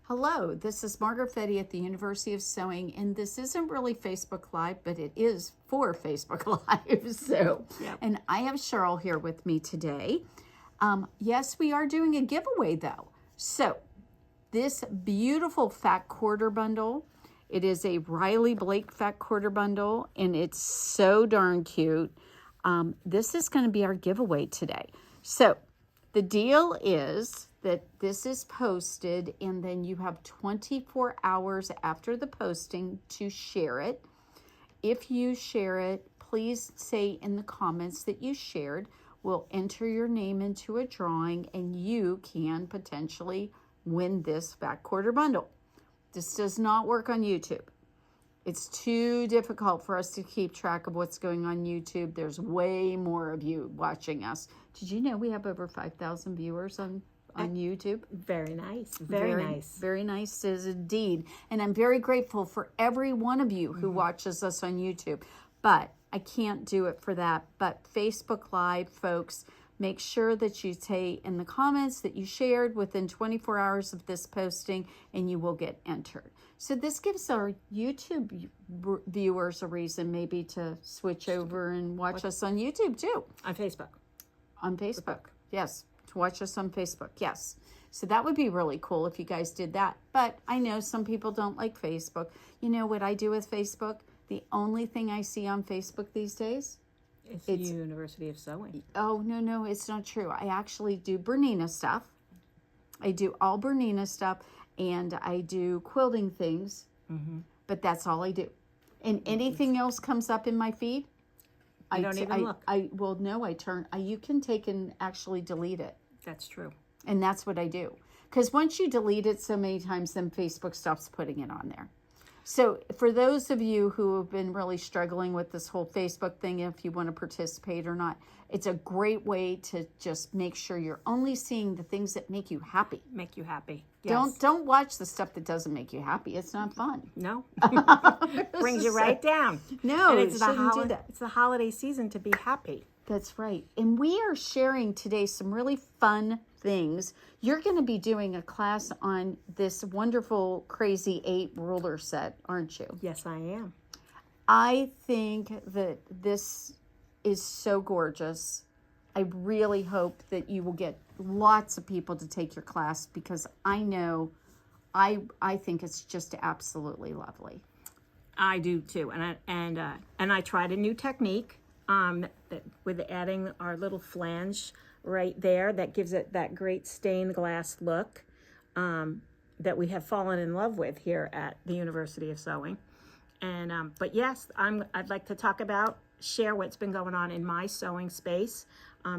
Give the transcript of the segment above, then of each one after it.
Hello, this is Margaret Fetty at the University of Sewing, and this isn't really Facebook Live, but it is for Facebook Live. And I have Cheryl here with me today. Yes, we are doing a giveaway though. So this beautiful fat quarter bundle, it is a Riley Blake fat quarter bundle, and it's so darn cute. This is going to be our giveaway today. So the deal is that this is posted, and then you have 24 hours after the posting to share it. If you share it, please say in the comments that you shared. We'll enter your name into a drawing, and you can potentially win this fat quarter bundle. This does not work on YouTube. It's too difficult for us to keep track of what's going on YouTube. There's way more of you watching us. Did you know we have over 5,000 viewers on YouTube? Very nice. Very nice. Very nice indeed. And I'm very grateful for every one of you who watches us on YouTube. But I can't do it for that. But Facebook Live, folks, make sure that you say in the comments that you shared within 24 hours of this posting, and you will get entered. So this gives our YouTube viewers a reason maybe to switch over and watch us on YouTube too. On Facebook. On Facebook, yes. To watch us on Facebook, yes. So that would be really cool if you guys did that. But I know some people don't like Facebook. You know what I do with Facebook? The only thing I see on Facebook these days? It's the University of Sewing. Oh, no, it's not true. I actually do Bernina stuff. I do all Bernina stuff, and I do quilting things. But that's all I do. And anything else comes up in my feed, I don't even look. Well, no, you can take and actually delete it. That's true. And that's what I do. Because once you delete it so many times, then Facebook stops putting it on there. So for those of you who have been really struggling with this whole Facebook thing, if you want to participate or not, it's a great way to just make sure you're only seeing the things that make you happy. Make you happy. Yes. Don't watch the stuff that doesn't make you happy. It's not fun. No. Brings you right down. No, and it shouldn't do that. It's the holiday season to be happy. That's right. And we are sharing today some really fun things. You're going to be doing a class on this wonderful Crazy 8 ruler set, aren't you? Yes, I am. I think that this is so gorgeous. I really hope that you will get lots of people to take your class, because I know I think it's just absolutely lovely. I do too. And I tried a new technique with adding our little flange right there that gives it that great stained glass look that we have fallen in love with here at the University of Sewing. And but yes, I'd like to share what's been going on in my sewing space,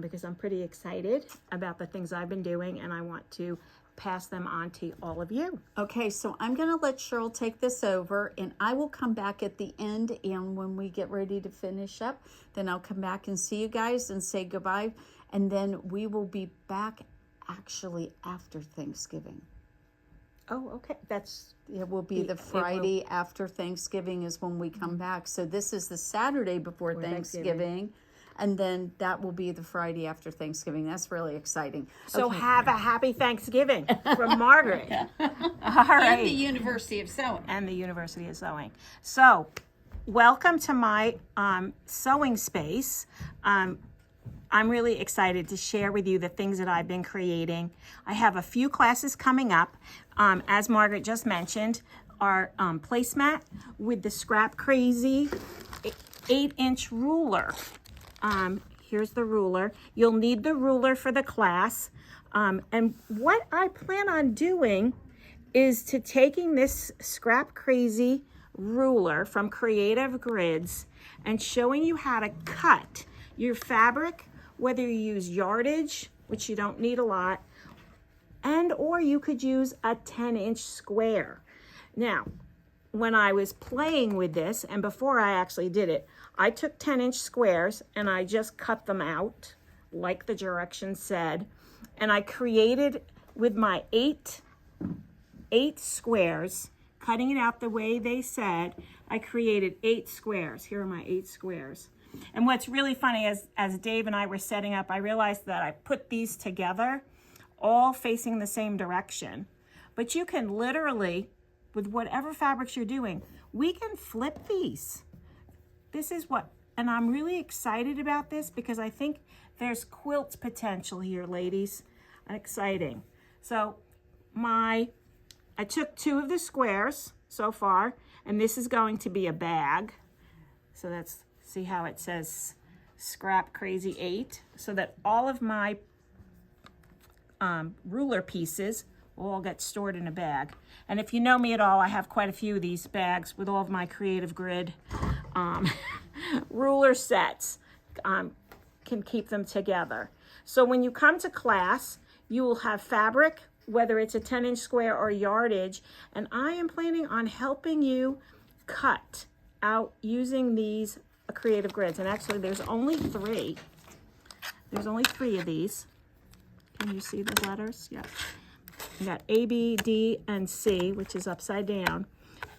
because I'm pretty excited about the things I've been doing, and I want to pass them on to all of you. Okay, so I'm going to let Cheryl take this over, and I will come back at the end, and when we get ready to finish up, then I'll come back and see you guys and say goodbye, and then we will be back actually after Thanksgiving. Oh, okay. It will be the Friday after Thanksgiving is when we come back. So this is the Saturday before Thanksgiving. And then that will be the Friday after Thanksgiving. That's really exciting. So have a happy Thanksgiving from Margaret. All right. And the University of Sewing. And the University of Sewing. So welcome to my sewing space. I'm really excited to share with you the things that I've been creating. I have a few classes coming up. As Margaret just mentioned, our placemat with the Scrap Crazy 8-inch ruler. Here's the ruler. You'll need the ruler for the class. And what I plan on doing is to taking this Scrap Crazy ruler from Creative Grids and showing you how to cut your fabric, whether you use yardage, which you don't need a lot, or you could use a 10-inch square. Now, when I was playing with this, and before I actually did it, I took 10-inch squares and I just cut them out like the directions said, and I created with my eight squares, cutting it out the way they said. I created 8 squares. Here are my 8 squares. And what's really funny is, as Dave and I were setting up, I realized that I put these together all facing the same direction. But you can literally, with whatever fabrics you're doing, we can flip these. This is what, and I'm really excited about this because I think there's quilt potential here, ladies. Exciting. So I took 2 of the squares so far, and this is going to be a bag. So that's, see how it says Scrap Crazy 8, so that all of my ruler pieces will all get stored in a bag. And if you know me at all, I have quite a few of these bags with all of my creative grid ruler sets. Can keep them together. So when you come to class, you will have fabric, whether it's a 10-inch square or yardage, and I am planning on helping you cut out using these creative grids. And actually there's only 3. There's only 3 of these. Can you see the letters? Yeah. You got A, B, D, and C, which is upside down.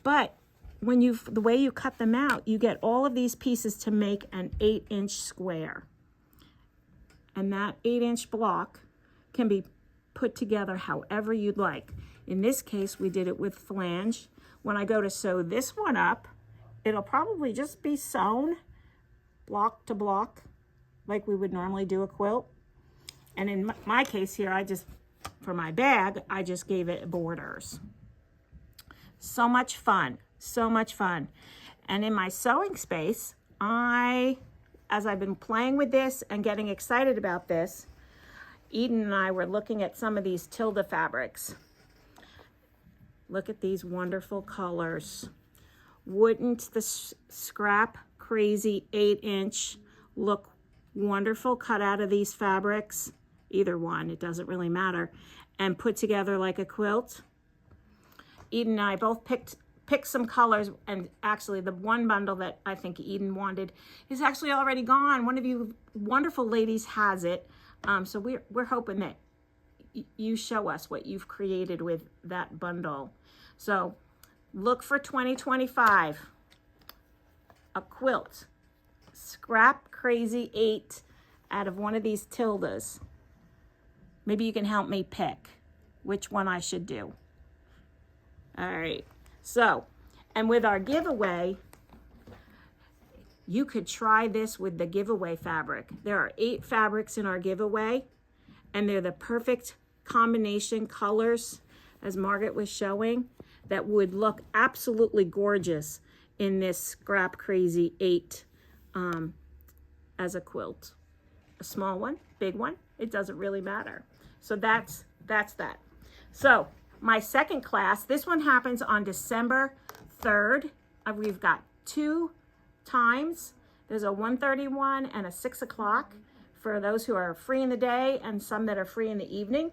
But when the way you cut them out, you get all of these pieces to make an 8-inch square. And that 8-inch block can be put together however you'd like. In this case, we did it with flange. When I go to sew this one up, it'll probably just be sewn block to block like we would normally do a quilt. And in my case here, for my bag, I just gave it borders. So much fun, so much fun. And in my sewing space, as I've been playing with this and getting excited about this, Eden and I were looking at some of these Tilda fabrics. Look at these wonderful colors. Wouldn't the Scrap Crazy 8-inch look wonderful cut out of these fabrics? Either one, it doesn't really matter. And put together like a quilt. Eden and I both picked some colors, and actually the one bundle that I think Eden wanted is actually already gone. One of you wonderful ladies has it. So we're hoping that you show us what you've created with that bundle. So look for 2025, a quilt, Scrap Crazy 8 out of one of these Tildas. Maybe you can help me pick which one I should do. All right. So, and with our giveaway, you could try this with the giveaway fabric. There are 8 fabrics in our giveaway, and they're the perfect combination colors, as Margaret was showing, that would look absolutely gorgeous in this Scrap Crazy 8 as a quilt. A small one, big one, it doesn't really matter. So that's that. So my second class, this one happens on December 3rd. We've got 2 times. There's a 1:31 and a 6 o'clock for those who are free in the day and some that are free in the evening.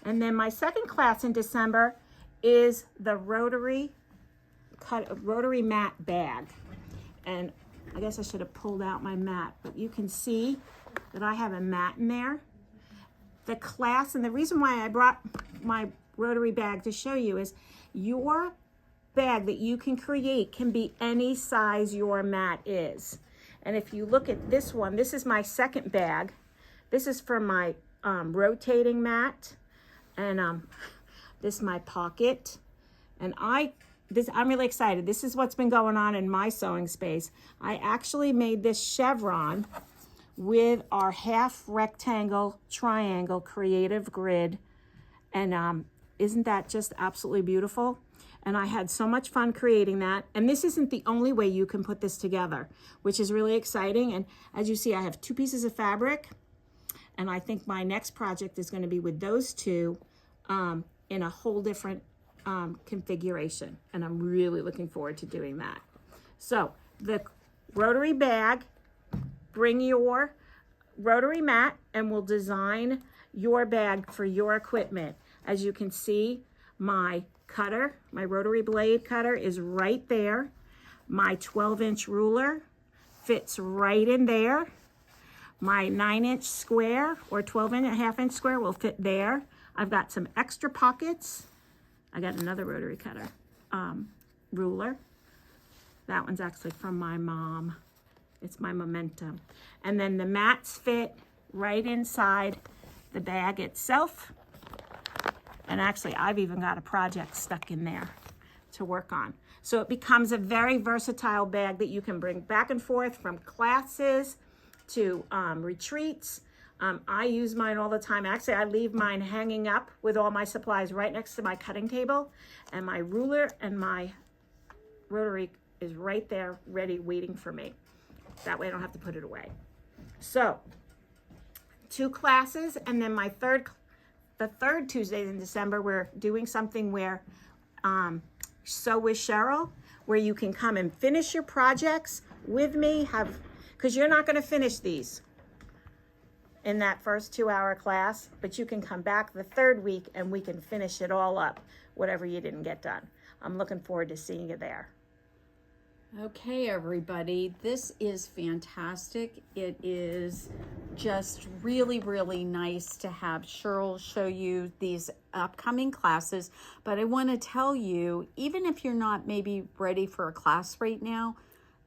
And then my second class in December is the rotary mat bag. And I guess I should have pulled out my mat, but you can see that I have a mat in there. The class, and the reason why I brought my rotary bag to show you is your bag that you can create can be any size your mat is. And if you look at this one, this is my second bag. This is for my rotating mat, and this is my pocket. And I'm really excited. This is what's been going on in my sewing space. I actually made this chevron with our half rectangle triangle creative grid, and isn't that just absolutely beautiful? And I had so much fun creating that. And this isn't the only way you can put this together, which is really exciting. And as you see, I have 2 pieces of fabric, and I think my next project is going to be with those 2 in a whole different configuration. And I'm really looking forward to doing that. So the rotary bag, bring your rotary mat, and we'll design your bag for your equipment. As you can see, my cutter, my rotary blade cutter is right there. My 12-inch ruler fits right in there. My 9-inch square or 12.5-inch square will fit there. I've got some extra pockets. I got another rotary cutter ruler. That one's actually from my mom. It's my momentum. And then the mats fit right inside the bag itself. And actually, I've even got a project stuck in there to work on. So it becomes a very versatile bag that you can bring back and forth from classes to retreats. I use mine all the time. Actually, I leave mine hanging up with all my supplies right next to my cutting table. And my ruler and my rotary is right there ready, waiting for me. That way I don't have to put it away. So 2 classes, and then the third Tuesday in December, we're doing something where Sew with Cheryl, where you can come and finish your projects with me, because you're not going to finish these in that first 2-hour class, but you can come back the 3rd week and we can finish it all up, whatever you didn't get done. I'm looking forward to seeing you there. Okay, everybody, this is fantastic. It is just really, really nice to have Cheryl show you these upcoming classes. But I want to tell you, even if you're not maybe ready for a class right now,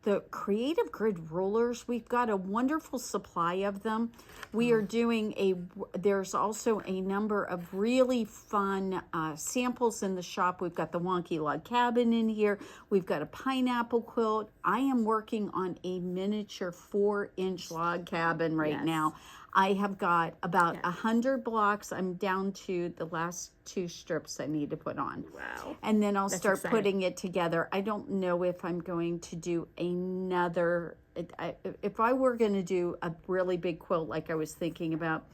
the Creative Grid rulers, we've got a wonderful supply of them. We are doing there's also a number of really fun samples in the shop. We've got the wonky log cabin in here. We've got a pineapple quilt. I am working on a miniature 4-inch log cabin right now. I have got about 100 blocks. I'm down to the last 2 strips I need to put on. Wow. And then I'll start putting it together. I don't know if I'm going to do another, if I were going to do a really big quilt like I was thinking about,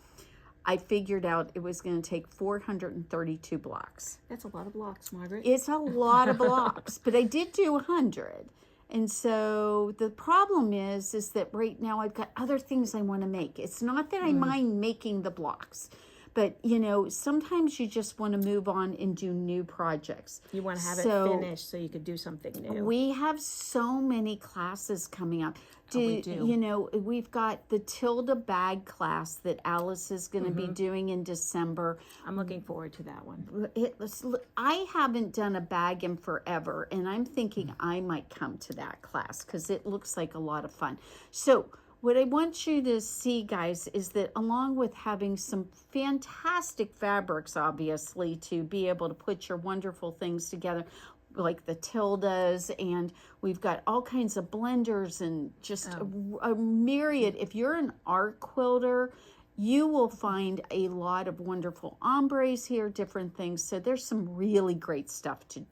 I figured out it was going to take 432 blocks. That's a lot of blocks, Margaret. It's a lot of blocks, but I did do 100. And so the problem is that right now I've got other things I want to make. It's not that I mind making the blocks, but you know, sometimes you just want to move on and do new projects. You want to have it finished so you could do something new. We have so many classes coming up. We do. You know, we've got the Tilda bag class that Alice is going to be doing in December. I'm looking forward to that one. I haven't done a bag in forever, and I'm thinking I might come to that class because it looks like a lot of fun. So what I want you to see, guys, is that along with having some fantastic fabrics, obviously, to be able to put your wonderful things together, like the Tildas, and we've got all kinds of blenders and just a myriad. If you're an art quilter, you will find a lot of wonderful ombres here, different things. So there's some really great stuff to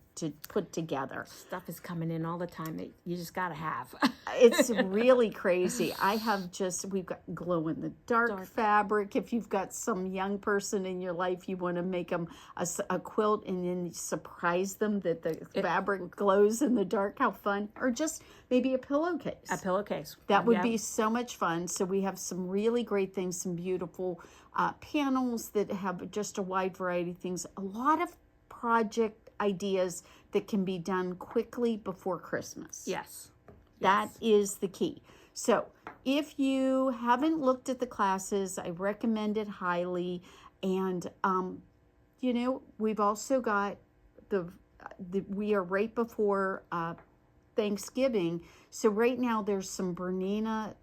put together. Stuff is coming in all the time that you just got to have. It's really crazy. We've got glow in the dark fabric. If you've got some young person in your life, you want to make them a quilt and then surprise them that the fabric glows in the dark. How fun. Or just maybe a pillowcase. A pillowcase. That would be so much fun. So we have some really great things, some beautiful panels that have just a wide variety of things. A lot of project ideas that can be done quickly before Christmas. Yes. That is the key. So if you haven't looked at the classes, I recommend it highly. And, you know, we've also got we are right before Thanksgiving. So right now there's some Bernina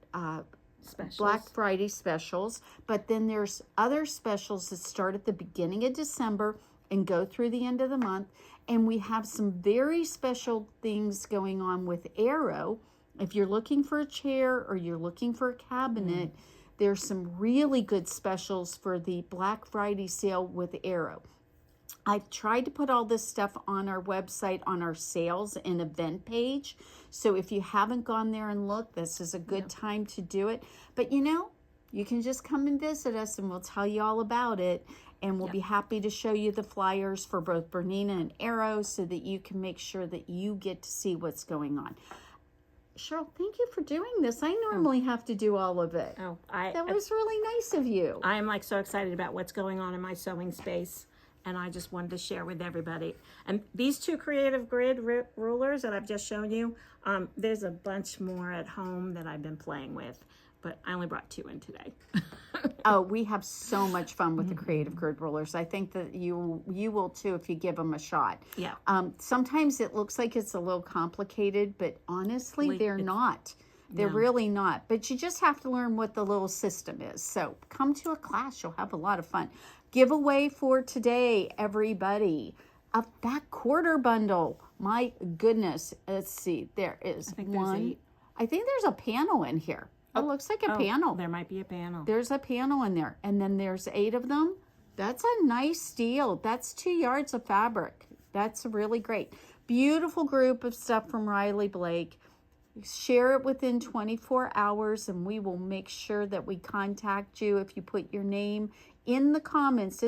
Black Friday specials, but then there's other specials that start at the beginning of December and go through the end of the month. And we have some very special things going on with Arrow. If you're looking for a chair or you're looking for a cabinet, there's some really good specials for the Black Friday sale with Arrow. I've tried to put all this stuff on our website, on our sales and event page. So if you haven't gone there and looked, this is a good time to do it. But you know, you can just come and visit us and we'll tell you all about it. And we'll be happy to show you the flyers for both Bernina and Arrow so that you can make sure that you get to see what's going on. Cheryl, thank you for doing this. I normally have to do all of it. That was really nice of you. I am like so excited about what's going on in my sewing space. And I just wanted to share with everybody. And these 2 Creative Grid rulers that I've just shown you, there's a bunch more at home that I've been playing with. But I only brought 2 in today. We have so much fun with the Creative Grid rulers. I think that you will too if you give them a shot. Yeah. Sometimes it looks like it's a little complicated, but honestly, they're not. They're really not. But you just have to learn what the little system is. So come to a class. You'll have a lot of fun. Giveaway for today, everybody. That quarter bundle. My goodness. Let's see. There is one. I think there's a panel in here. It looks like a panel. There might be a panel. There's a panel in there. And then there's 8 of them. That's a nice deal. That's 2 yards of fabric. That's really great. Beautiful group of stuff from Riley Blake. Share it within 24 hours and we will make sure that we contact you. If you put your name in the comments,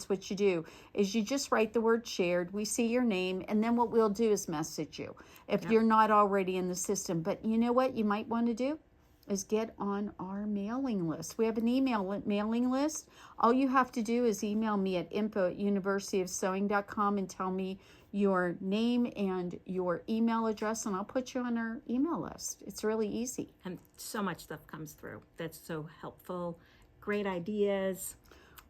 what you do is you just write the word shared. We see your name, and then what we'll do is message you if you're not already in the system. But you know what you might want to do is get on our mailing list. We have an email mailing list. All you have to do is email me at info@universityofsewing.com and tell me your name and your email address, and I'll put you on our email list. It's really easy. And so much stuff comes through. That's so helpful. Great ideas.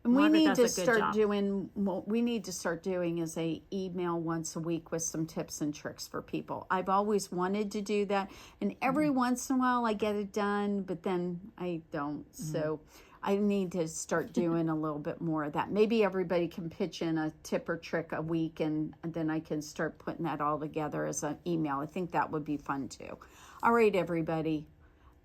And we need to start doing what we need to start doing is a email once a week with some tips and tricks for people. I've always wanted to do that, and every once in a while I get it done, but then I don't. So I need to start doing a little bit more of that. Maybe everybody can pitch in a tip or trick a week, and then I can start putting that all together as an email. I think that would be fun too. All right, everybody.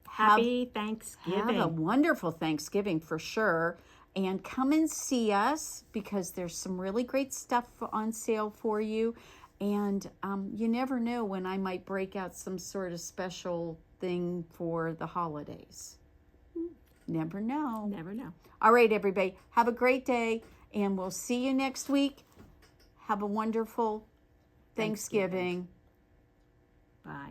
Happy Thanksgiving. Have a wonderful Thanksgiving for sure. And come and see us because there's some really great stuff on sale for you. And you never know when I might break out some sort of special thing for the holidays. Never know. Never know. All right, everybody. Have a great day. And we'll see you next week. Have a wonderful Thanksgiving. Bye.